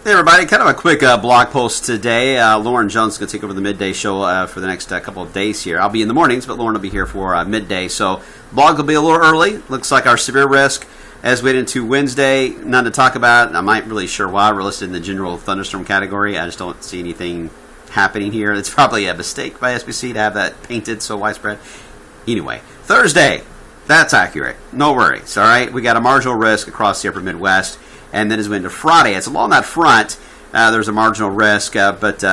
Hey everybody, kind of a quick blog post today. Lauren Jones is going to take over the midday show for the next couple of days here. I'll be in the mornings, but Lauren will be here for midday. So blog will be a little early. Looks like our severe risk as we head into Wednesday. None to talk about. I'm not really sure why we're listed in the general thunderstorm category. I just don't see anything happening here. It's probably a mistake by SPC to have that painted so widespread. Anyway, Thursday, that's accurate. No worries, all right? We got a marginal risk across the upper Midwest. And then as we went into Friday, it's along that front, there's a marginal risk, but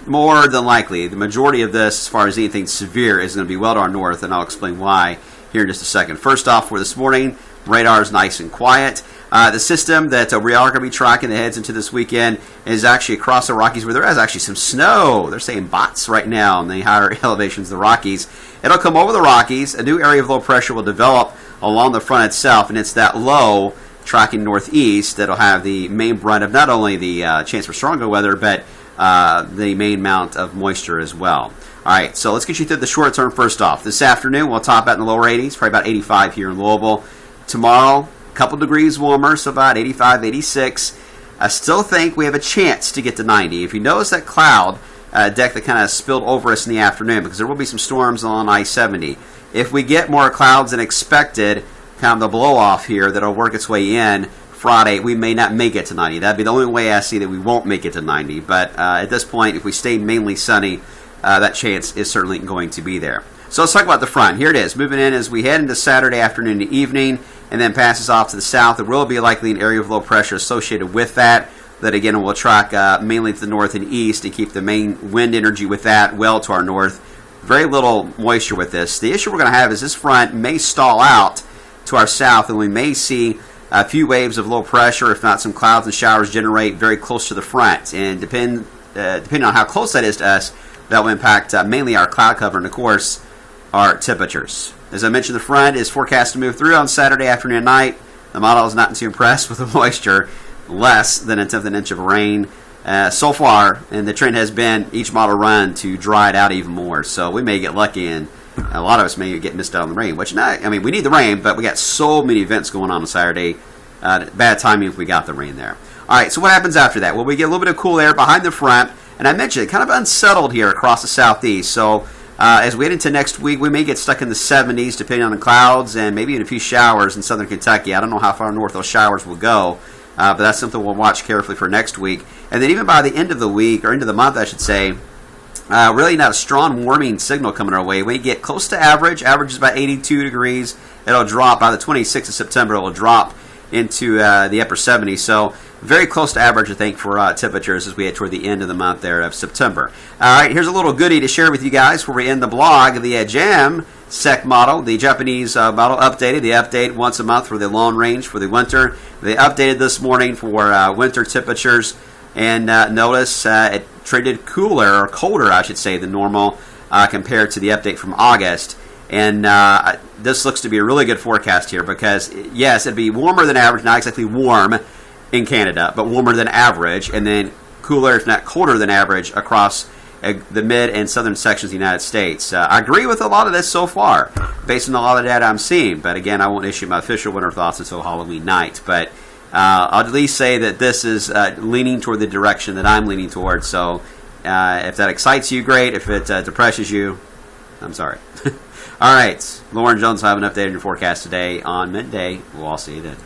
more than likely, the majority of this, as far as anything severe, is going to be well to our north, and I'll explain why here in just a second. First off, for this morning, radar is nice and quiet. The system that we are going to be tracking that heads into this weekend is actually across the Rockies, where there is actually some snow. They're saying bots right now in the higher elevations of the Rockies. It'll come over the Rockies. A new area of low pressure will develop along the front itself, and it's that low tracking northeast that'll have the main brunt of not only the chance for stronger weather, but the main amount of moisture as well. All right, so let's get you through the short term first off. This afternoon, we'll top out in the lower 80s, probably about 85 here in Louisville. Tomorrow, a couple degrees warmer, so about 85, 86. I still think we have a chance to get to 90. If you notice that cloud deck that kind of spilled over us in the afternoon, because there will be some storms on I-70. If we get more clouds than expected, kind of the blow-off here that'll work its way in Friday, we may not make it to 90. That'd be the only way I see that we won't make it to 90. But at this point, if we stay mainly sunny, that chance is certainly going to be there. So let's talk about the front. Here it is, moving in as we head into Saturday afternoon to evening, and then passes off to the south. There will be likely an area of low pressure associated with that. That again will track mainly to the north and east and keep the main wind energy with that well to our north. Very little moisture with this. The issue we're going to have is this front may stall out to our south, and we may see a few waves of low pressure, if not some clouds and showers, generate very close to the front. And depending on how close that is to us, that will impact mainly our cloud cover and, of course, our temperatures. As I mentioned, the front is forecast to move through on Saturday afternoon and night. The model is not too impressed with the moisture, less than a tenth of an inch of rain so far, and the trend has been each model run to dry it out even more. So we may get lucky, and a lot of us may get missed out on the rain, which we need the rain, but we got so many events going on Saturday. Bad timing if we got the rain there. All right, so what happens after that? Well, we get a little bit of cool air behind the front, and I mentioned it, kind of unsettled here across the southeast. So as we head into next week, we may get stuck in the 70s, depending on the clouds, and maybe even a few showers in southern Kentucky. I don't know how far north those showers will go, but that's something we'll watch carefully for next week. And then even by the end of the week, or end of the month, I should say, really not a strong warming signal coming our way. We get close to average. Average is about 82 degrees. It'll drop by the 26th of September. It will drop into the upper 70s. So very close to average, I think, for temperatures as we head toward the end of the month there of September. All right, here's a little goodie to share with you guys before we end the blog. The JAM SEC model, the Japanese model, updated. They update once a month for the long range for the winter. They updated this morning for winter temperatures. And notice it traded cooler, or colder, I should say, than normal compared to the update from August. And this looks to be a really good forecast here because, yes, it'd be warmer than average, not exactly warm in Canada, but warmer than average, and then cooler, if not colder than average, across the mid and southern sections of the United States. I agree with a lot of this so far, based on a lot of data I'm seeing. But again, I won't issue my official winter thoughts until Halloween night. But I'll at least say that this is leaning toward the direction that I'm leaning toward. So if that excites you, great. If it depresses you, I'm sorry. All right. Lauren Jones will have an update on your forecast today on midday. We'll all see you then.